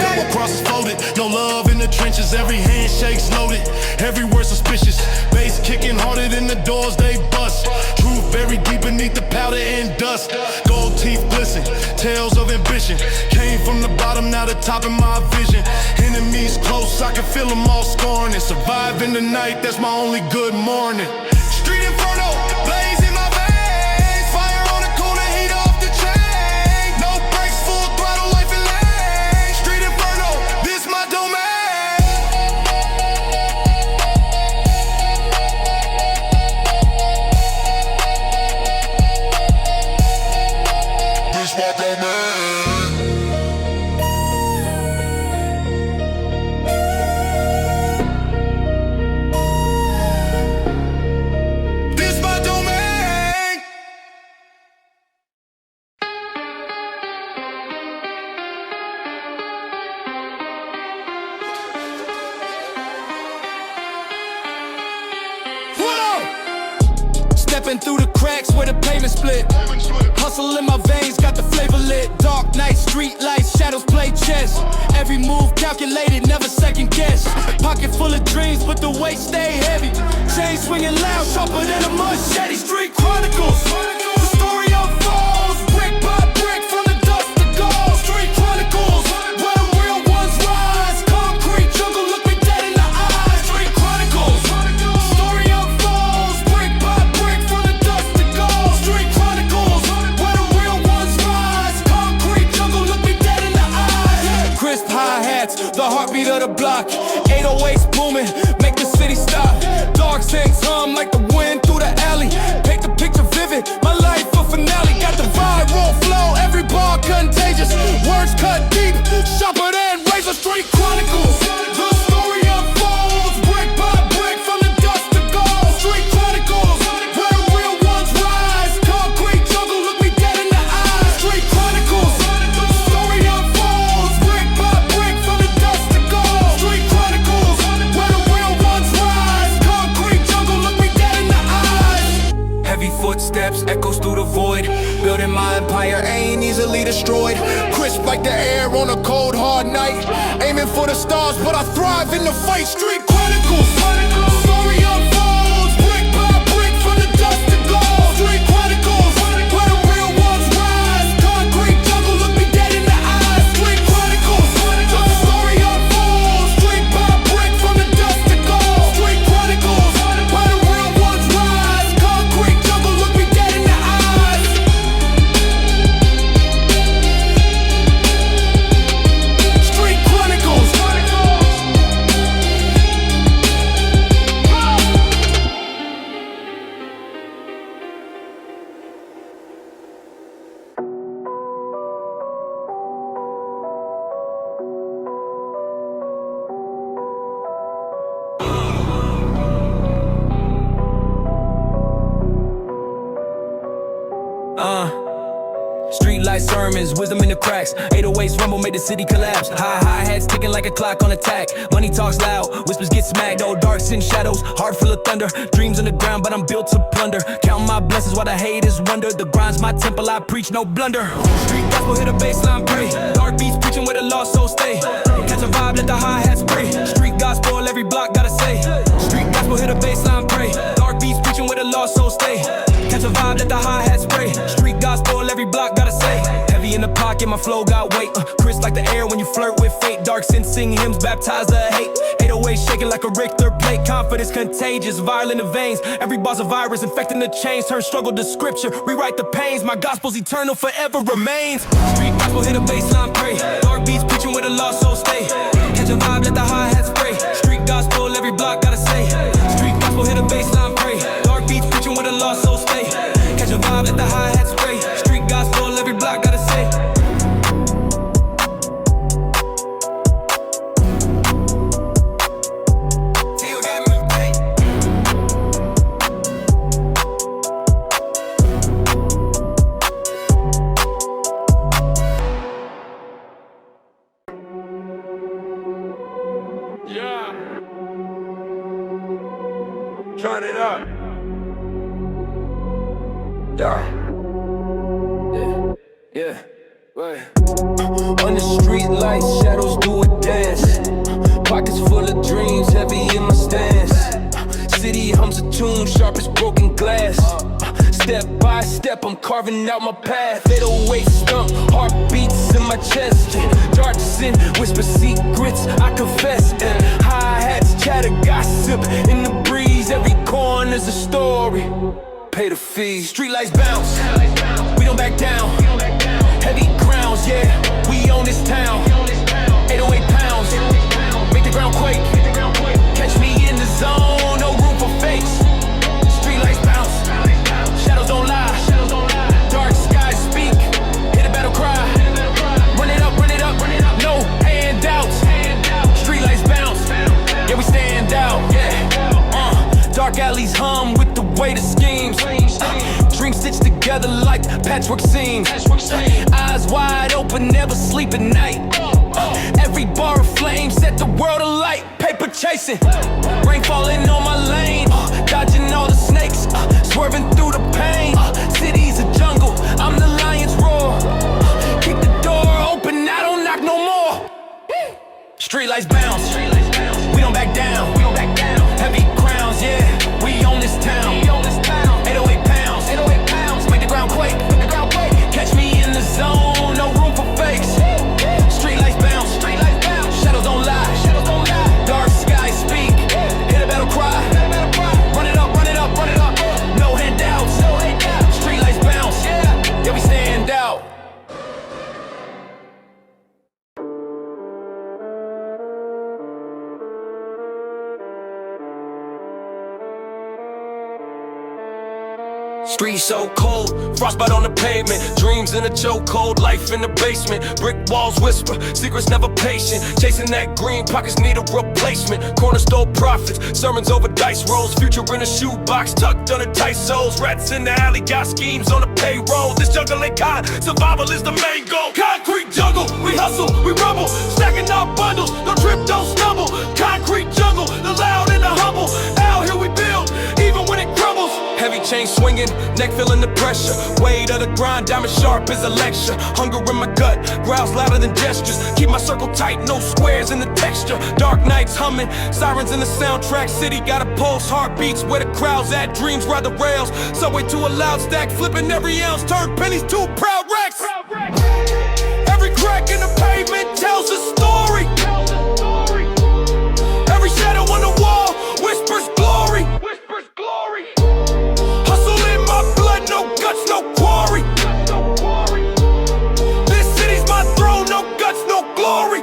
Double crosses folded, no love in the trenches. Every handshake's loaded, every word suspicious. Bass kicking harder than the doors they bust. Truth buried deep beneath the powder and dust. Gold teeth glisten, tales of ambition. Came from the bottom, now the top of my vision. Enemies close, I can feel them all scorning. Surviving the night, that's my only good morning. Street inferno, blaze in my veins. Fire on the corner, heat off the chain. No brakes, full throttle, life in lane. Street inferno, this my domain. This my domain. This my domain. What up? Stepping through the cracks where the pavement split. Hustle in my veins, got the flavor lit. Dark night, street lights, shadows play chess. Every move calculated, never second guess. Pocket full of dreams, but the weight stay heavy. Chain swinging loud, sharper than a machete. Street chronicles, the story unfolds. Brick by brick, from the dust to gold. Street chronicles, where the real ones rise. Concrete jungle, look me dead in the eyes. Street chronicles, story unfolds. Brick by brick, from the dust to gold. Street chronicles, where the real ones rise. Concrete jungle, look me dead in the eyes. Crisp hi-hats, the heartbeat of the block. 808s booming, make the city stop. Dark sinks hum like the wind through the alley. Paint the picture vivid, my life a finale. Got the viral flow, every bar contagious. Words cut deep, sharper than razor. Street chronicles, the story unfolds. Brick by brick, from the dust to gold. Street chronicles, where the real ones rise. Concrete jungle, look me dead in the eyes. Street chronicles, the story unfolds. Brick destroyed. Crisp like the air on a cold, hard night. Aiming for the stars, but I thrive in the fight. Street Chronicles. Story unfolds, brick by brick from the dust to gold. Street Chronicles, where the real ones rise. Concrete jungle, look me dead in the eyes. Street Chronicles, the story unfolds, brick by brick from the dust to gold. Street Chronicles, where the real ones rise. Concrete jungle, look me dead in the eyes. Street Chronicles. Street light sermons, wisdom in the cracks. 808s rumble made the city collapse. High hats ticking like a clock on attack. Money talks loud, whispers get smacked. Oh, darks in shadows, heart full of thunder. Dreams on the ground, but I'm built to plunder. Count my blessings while the haters wonder. The grind's my temple, I preach no blunder. Street gospel hit a baseline, pray. Dark beats preaching where the lost souls stay. Catch a vibe, let the hi hats spray. Street gospel, every block gotta say. Street gospel hit a baseline, pray. Dark beats preaching where the lost souls stay. Catch a vibe, let the hi hats spray. Street gospel, every block gotta say. Heavy in the pocket, my flow got weight. Crisp like the air when you flirt with fate. Dark sin sing hymns, baptize the hate. 808 shaking like a Richter plate. Confidence contagious, viral in the veins. Every bar's a virus, infecting the chains. Turn struggle to scripture, rewrite the pains. My gospel's eternal, forever remains. Street gospel hit a baseline, pray. Dark beats preaching where the lost souls stay. Catch a vibe, let the hi-hats spray. Street gospel, every block gotta say. Street gospel hit a baseline, pray. Dark beats preaching where the lost souls stay. Catch a vibe, let the hi-hats spray. Street gospel, every block gotta say. Yeah. Turn it up. Yeah, right. On the street lights, shadows do a dance. Pockets full of dreams, heavy in my stance. City hums a tune, sharp as broken glass. Step by step, I'm carving out my path. 808 stump, heartbeats in my chest. Dark sin, whisper secrets, I confess. Hi-hats, chatter, gossip in the breeze. Every corner's a story. Pay the fee. Street lights bounce, we don't back down. Heavy crowns, yeah, we own this town. 808 pounds, make the ground quake. Catch me in the zone, no room for fakes. Street lights bounce, shadows don't lie. Dark skies speak, hit a battle cry. Run it up, no handouts. Street lights bounce, yeah, we stand out, yeah. Dark alleys hum with the weight of schemes. Dreams stitched together like patchwork seams. Eyes wide open, never sleep at night. Every bar of flame set the world alight. Paper chasing, rain falling on my lane. Dodging all the snakes, swerving through the pain. City's a jungle, I'm the lion's roar. Keep the door open, I don't knock no more. Street lights bounce, we don't back down. Heavy crowns, yeah, we own this town. 808 pounds, make the ground quake. Catch me in the zone, no room for fakes. Street lights bounce, shadows don't lie. Dark skies speak, hit a battle cry. Run it up, no handouts. Street lights bounce, yeah, we stand out. Street so cold, frostbite on the pavement. Dreams in a chokehold, life in the basement. Brick walls whisper, secrets never patient. Chasing that green, pockets need a replacement. Corner store profits, sermons over dice rolls. Future in a shoebox, tucked under tight soles. Rats in the alley, got schemes on the payroll. This jungle ain't kind, survival is the main goal. Concrete jungle, we hustle, we rumble. Stacking up bundles, don't trip, don't stumble. Concrete jungle, the loud and the humble. Out here we build, even when it crumbles. Heavy chain chain swinging, neck feeling the pressure. Weight of the grind, diamond sharp as a lecture. Hunger in my gut, growls louder than gestures. Keep my circle tight, no squares in the texture. Dark nights humming, sirens in the soundtrack. City got a pulse, heartbeats where the crowd's at. Dreams ride the rails, subway to a loud stack. Flipping every ounce, turn pennies to proud racks. Every crack in the pavement tells a story. Every shadow on the wall whispers glory. Hustle in my blood, no guts, no quarry. This city's my throne, no guts, no glory.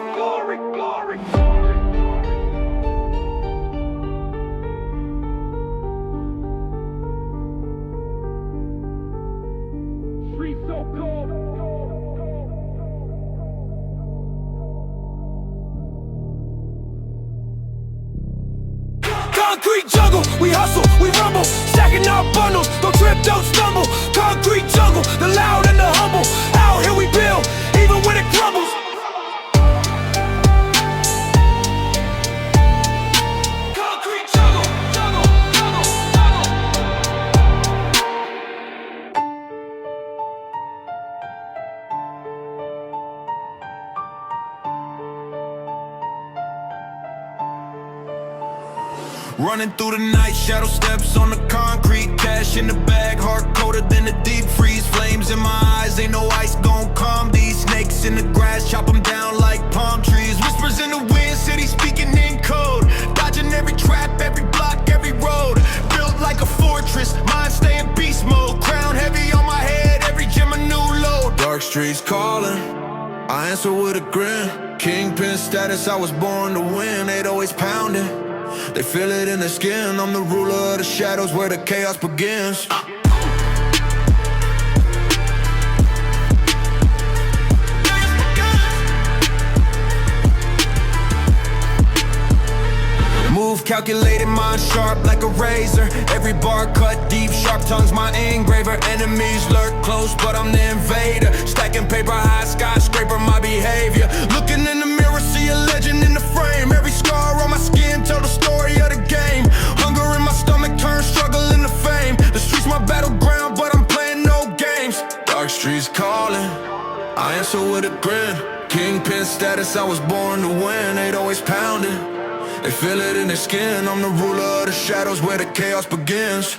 Concrete jungle, we hustle, we rumble, stacking our bundles, don't trip, don't stumble. Concrete jungle, the loud and the humble, out here we build, even when it crumbles. Concrete jungle, jungle, jungle, jungle. Running through the night, shadow steps on the concrete. Cash in the bag, heart colder than the deep freeze. Flames in my eyes, ain't no ice gon' calm these. Snakes in the grass, chop them down like palm trees. Whispers in the wind, city speaking in code. Dodging every trap, every block, every road. Built like a fortress, mind staying beast mode. Crown heavy on my head, every gem a new load. Dark streets calling, I answer with a grin. Kingpin status, I was born to win. 808's pounding, they feel it in their skin. I'm the ruler of the shadows where the chaos begins. Move calculated, mind sharp like a razor. Every bar cut deep, sharp tongues my engraver. Enemies lurk close, but I'm the invader. Stacking paper high, skyscraper my behavior. Looking in the mirror, see a legend in the frame. Every scar on my skin tell the story of the game. Hunger in my stomach turns struggle into fame. The streets my battleground, but I'm playing no games. Dark streets calling, I answer with a grin. Kingpin status, I was born to win. 808's pounding, they feel it in their skin. I'm the ruler of the shadows where the chaos begins.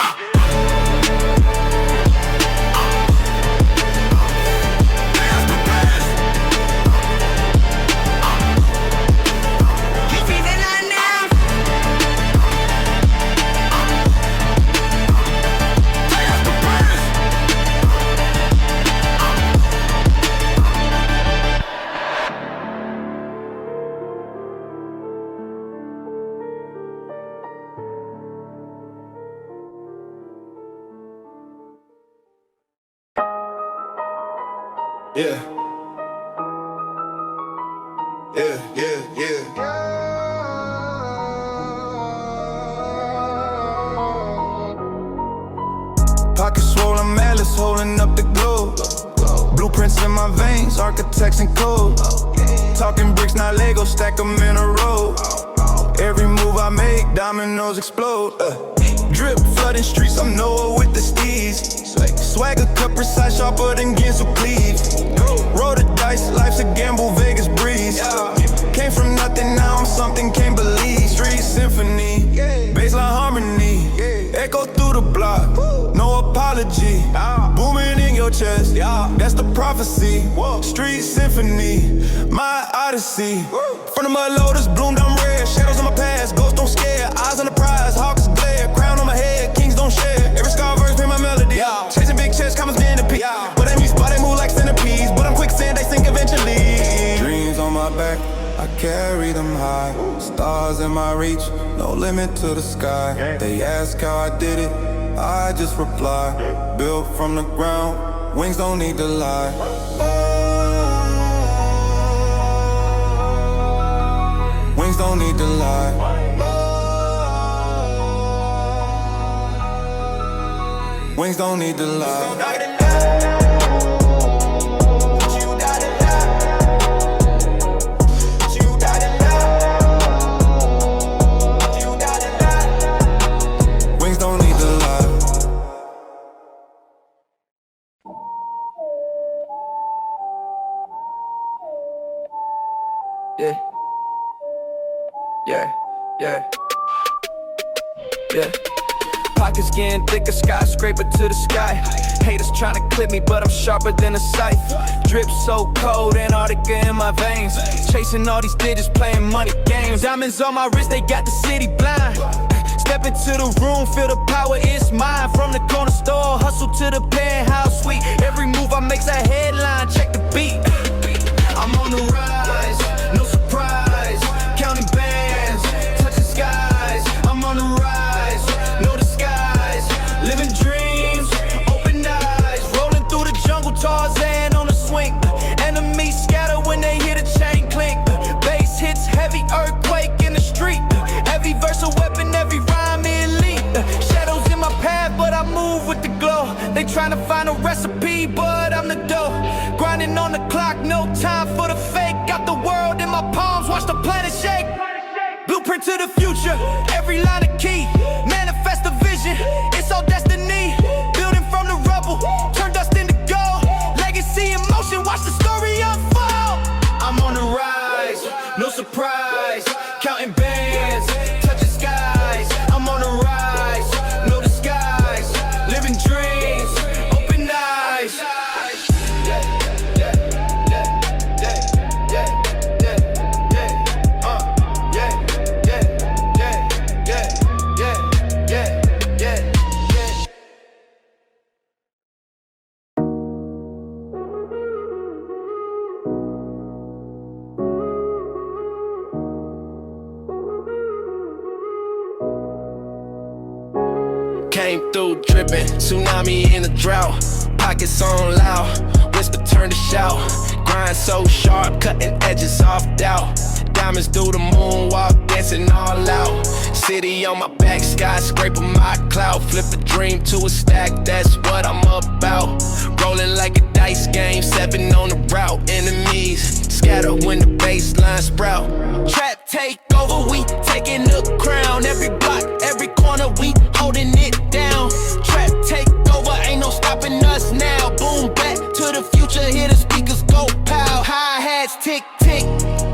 Yeah. Pockets swollen, malice holding up the globe. Blueprints in my veins, architects and code. Talking bricks, not Lego, stack them in a row. Every move I make, dominoes explode. Drip, flooding streets, I'm Noah with the steez. Swagger cut precise, sharper than Ginsu cleaves. Roll the dice, life's a gamble, Vegas breeze. Came from nothing, now I'm something, can't believe. Street symphony, baseline harmony. Echo through the block, no apology. Booming in your chest, that's the prophecy. Street symphony, my odyssey. Front of my lotus, bloomed, I'm red. Shadows on my past, ghosts don't scare. Eyes on the prize, hawks glare. Crown on my head, kings don't share. Every scar verse bring my melody. Chasing big chest, commas centipede. But they spot, they move like centipedes. But I'm quicksand, they sink eventually. Dreams on my back, I carry them high. Stars in my reach, no limit to the sky. They ask how I did it, I just reply. Built from the ground, wings don't need to lie. Wings don't need to lie. Wings don't need to lie. Yeah, yeah, yeah. Pockets getting thicker, skyscraper to the sky. Haters trying to clip me, but I'm sharper than a scythe. Drip so cold, Antarctica in my veins. Chasing all these digits, playing money games. Diamonds on my wrist, they got the city blind. Step into the room, feel the power, it's mine. From the corner store, hustle to the penthouse suite. Every move I make's a headline, check the beat. I'm on the rise, no surprise. Counting bands, touching skies. I'm on the rise, no disguise. Living dreams, open eyes. Rolling through the jungle, Tarzan on the swing. Enemies scatter when they hear the chain clink. Bass hits heavy, earthquake in the street. Every verse a weapon, every rhyme elite. Shadows in my path, but I move with the glow. They tryna find a recipe, but I'm the dough. Grinding on the clock, no time for the fake. Got the world in my palms, watch the planet shake. Blueprint to the future, every line a key. Manifest the vision, it's all destiny. Building from the rubble, turn dust into gold. Legacy in motion, watch the story unfold. I'm on the rise, no surprise. Counting bands, touching skies. I'm on the rise, no disguise. Living dreams, open eyes. Came through dripping, tsunami in the drought. Pockets on loud, whisper turn to shout. Grind so sharp, cutting edges off doubt. Diamonds through the moonwalk, dancing all out. City on my back, skyscraper my cloud. Flip a dream to a stack, that's what I'm about. Rolling like a dice game, 7 on the route. Enemies scatter when the baseline sprout. Trap take over, we taking the crown. Every block, every corner, we holding it down. Trap take over, ain't no stopping us now. Boom, back to the future, hear the speakers go pow. Hi-hats tick, tick,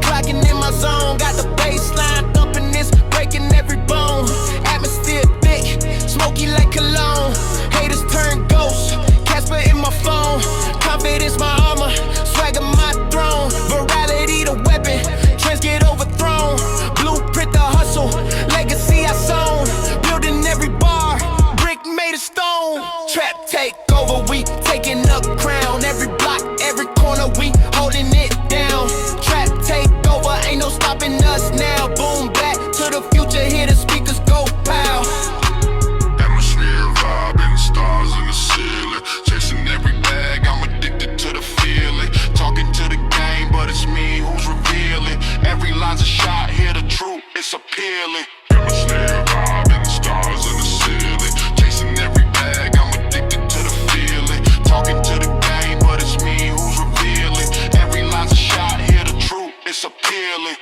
clocking in my zone. Got the baseline thumping this, breaking every bone. Atmosphere thick, smoky like cologne. Haters turn ghosts, Casper in my phone. Confidence my armor, swagger my throne. Virality the weapon, trends get overthrown. Blueprint the hustle, legacy I sown. Building every bar, brick made of stone. Trap take over, we taking the crown. Every block, every corner, we holding it down. Trap take over, ain't no stopping us now. Boom, back to the future, hear the speakers go pow. Atmosphere vibing, stars in the ceiling. Chasing every bag, I'm addicted to the feeling. Talking to the game, but it's me who's revealing. Every line's a shot, hear the truth, it's appealing. Atmosphere vibing, stars in the ceiling. Chasing every bag, I'm addicted to the feeling. Talking to the game, but it's me who's revealing. Every line's a shot, hear the truth, it's appealing.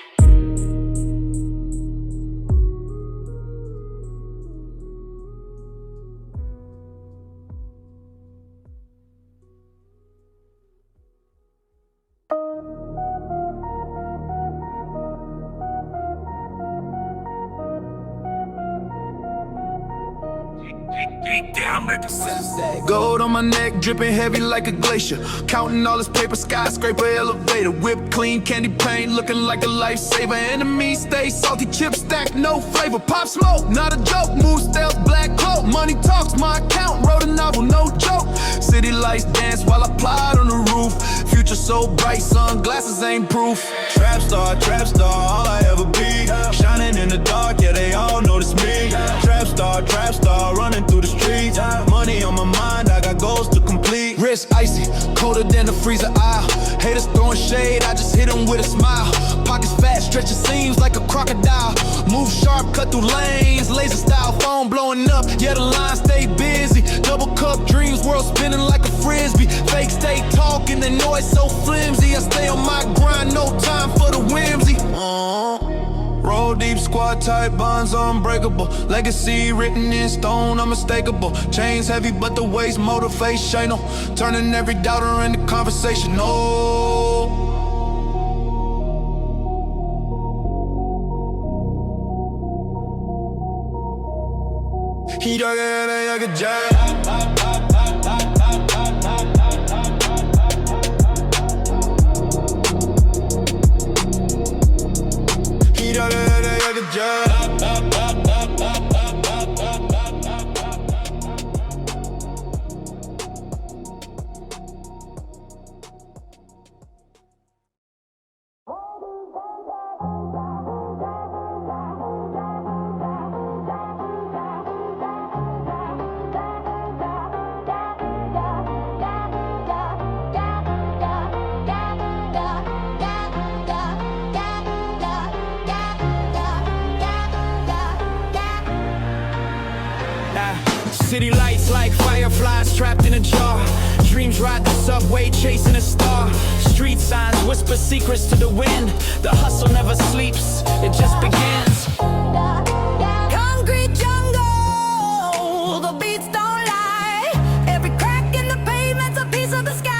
Gold on my neck, dripping heavy like a glacier. Counting all this paper, skyscraper, elevator. Whipped clean, candy paint, looking like a lifesaver. Enemies stay salty, chips stacked, no flavor. Pop smoke, not a joke. Move stealth, black cloak. Money talks, my account. Wrote a novel, no joke. City lights dance while I plot on the roof. Future so bright, sunglasses ain't proof. Trap star, all I ever be. Shining in the dark, yeah, they all notice me. Trap star, running through the streets. Money on my mind, I got goals to complete. Wrist icy, colder than the freezer aisle. Haters throwing shade, I just hit them with a smile. Pockets fat, stretching seams like a crocodile. Move sharp, cut through lanes, laser style. Phone blowing up, yeah, the line stay busy. Double cup dreams, world spinning like a frisbee. Fake stay talking, the noise so flimsy. I stay on my grind, no time for the whimsy. Roll deep, squad tight, bonds unbreakable. Legacy written in stone, unmistakable. Chains heavy, but the waist motivational. Turning every doubter into conversation. 이러게 그저 이러게 그저 City lights like fireflies trapped in a jar. Dreams ride the subway chasing a star. Street signs whisper secrets to the wind. The hustle never sleeps, it just begins. Concrete jungle, the beats don't lie. Every crack in the pavement's a piece of the sky.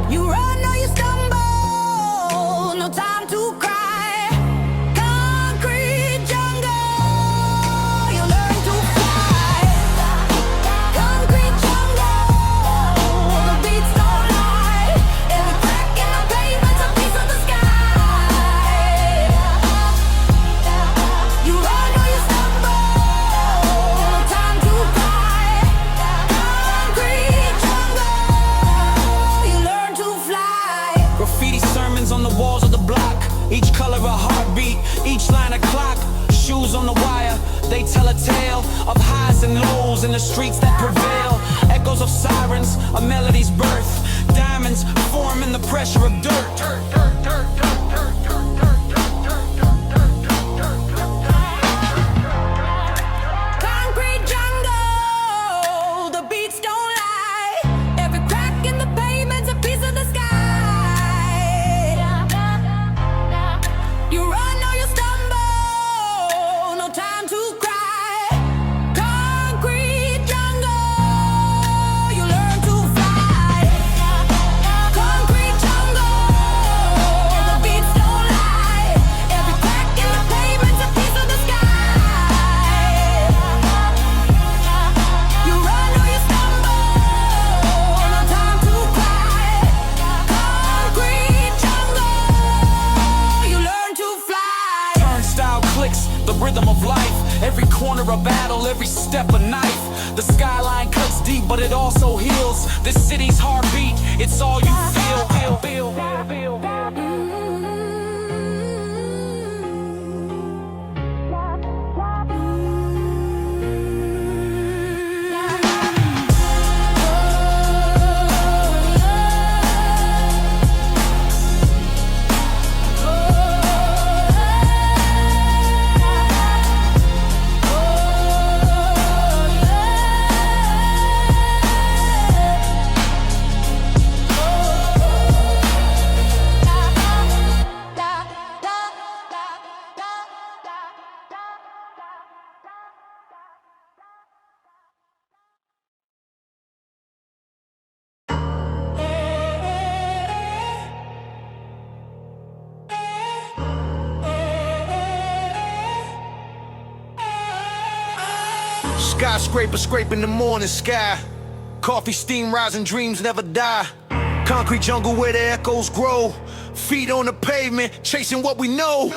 You run or you stumble, no time to cry. Each color a heartbeat, each line a clock. Shoes on the wire, they tell a tale of highs and lows in the streets that prevail. Echoes of sirens, a melody's birth. Diamonds form in the pressure of dirt. Concrete jungle, the beats don't lie. Every crack in the pavement's a piece of the sky. You run or you stumble, no time to cry. Concrete jungle, you learn to fly. Concrete jungle, the beats don't lie. Every crack in the pavement's a piece of the sky. You run or you stumble, no time to cry. Concrete jungle, you learn to fly. Turnstile clicks, the rhythm of life. Every corner a battle, every step a knife. The skyline cuts deep, but it also heals. This city's heartbeat, it's all you feel. Skyscraper scraping the morning sky. Coffee steam rising, dreams never die. Concrete jungle where the echoes grow. Feet on the pavement, chasing what we know.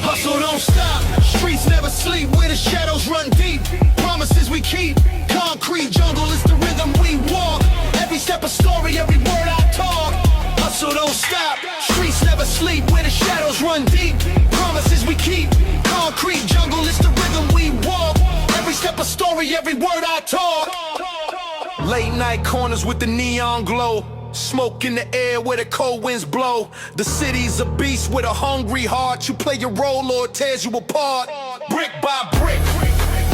Hustle don't stop, streets never sleep. Where the shadows run deep, promises we keep. Concrete jungle is the rhythm we walk. Every step a story, every word I talk. Hustle don't stop, streets never sleep. Where the shadows run deep, promises we keep. Concrete jungle is the rhythm we walk. Every step a story, every word I talk. Late night corners with the neon glow. Smoke in the air where the cold winds blow. The city's a beast with a hungry heart. You play your role or it tears you apart. Brick by brick,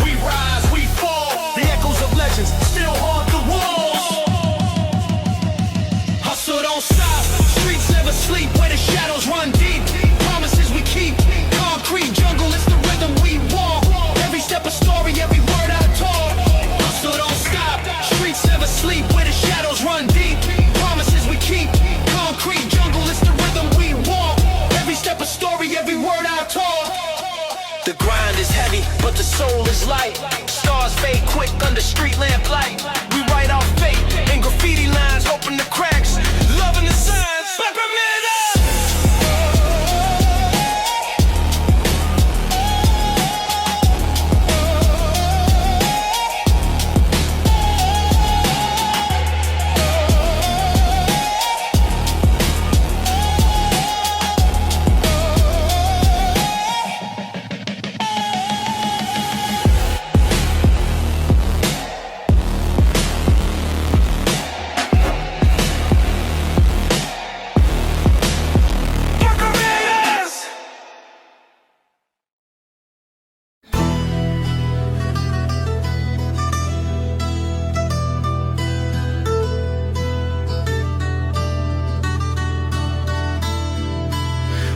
we rise, we fall. The echoes of legends still haunt the walls. Hustle don't stop, streets never sleep. Where the shadows run deep, promises we keep. Concrete jungle is the rhythm we walk. Every step a story, every word I talk. Hustle don't stop, streets never sleep. Where the shadows run deep, promises we keep. Concrete jungle is the rhythm we walk. Every step a story, every word I talk. the soul is light. Stars fade quick under street lamp light. We write our fate in graffiti lines, hoping the cracks, loving the signs. Peppermint up!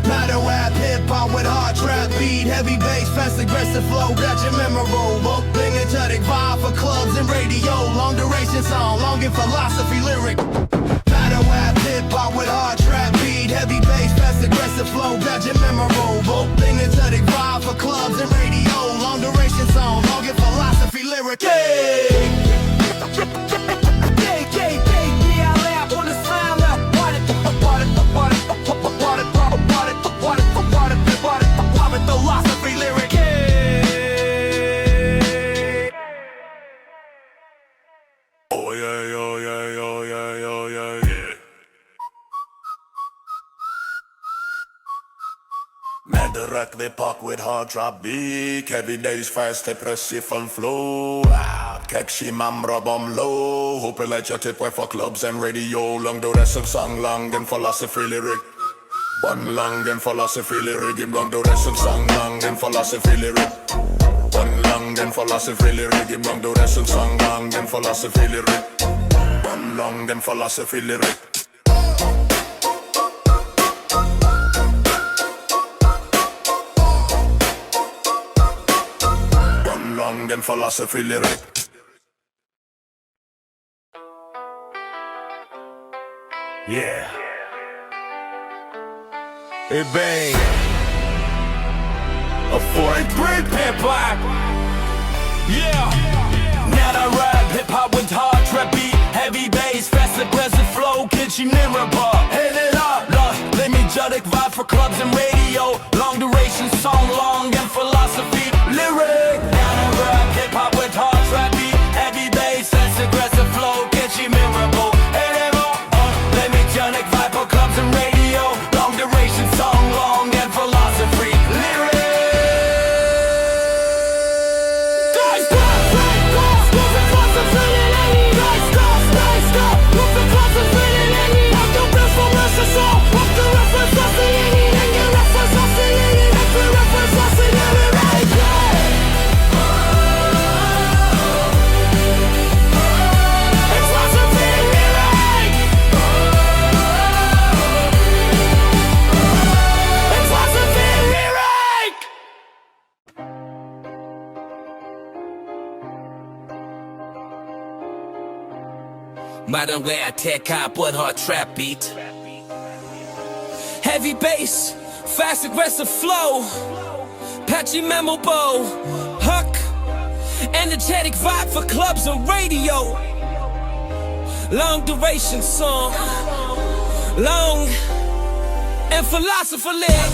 Battle rap, hip hop with hard trap beat, heavy bass, fast aggressive flow, that's your memorable. Bring energetic vibe for clubs and radio, long duration song, long in philosophy lyric. Battle rap, hip hop with hard trap beat, heavy bass, fast aggressive flow, that's your memorable. Bring energetic vibe for clubs and radio, long duration song, long in philosophy lyric. Philosophy lyric. Oh yeah, oh yeah, oh yeah, oh yeah, yeah. Med rock the park with hard drop beat. Heavy days fast, depressive and flow. Kekshi mamra bomb low. Hope you let your tip way for clubs and radio. Long duration song, long and philosophy lyric. One long and philosophy lyric. Give long duration song, long and philosophy lyric. One long and philosophy lyric. Give long duration song, long and philosophy lyric. One long and philosophy lyric. One long and philosophy lyric. Yeah. It bang. A 4-3 hip hop. Yeah. Now I rap hip hop with hard trap beat, heavy bass, fast aggressive flow, kitchen mirror bar. Hit it up, look, let me energetic vibe for clubs and radio. Long duration song, long and philosophy lyric. Now I rap hip hop with hard trap beat, heavy bass, fast aggressive flow, catchy memorable. Hit it up, let me energetic vibe for clubs and radio. Long duration song, long and philosophy lyric. Modern way I take up with hard trap beat. Heavy bass, fast aggressive flow, patchy memo bow, huck, energetic vibe for clubs and radio. Long duration song, long and philosopher lyric.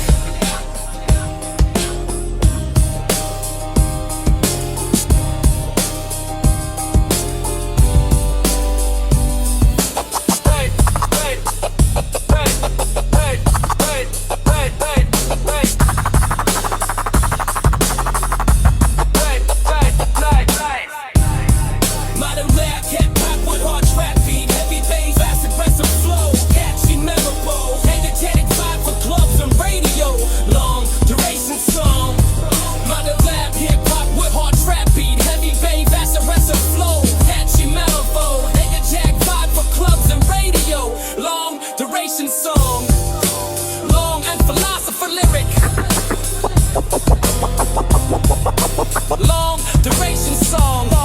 Long duration song.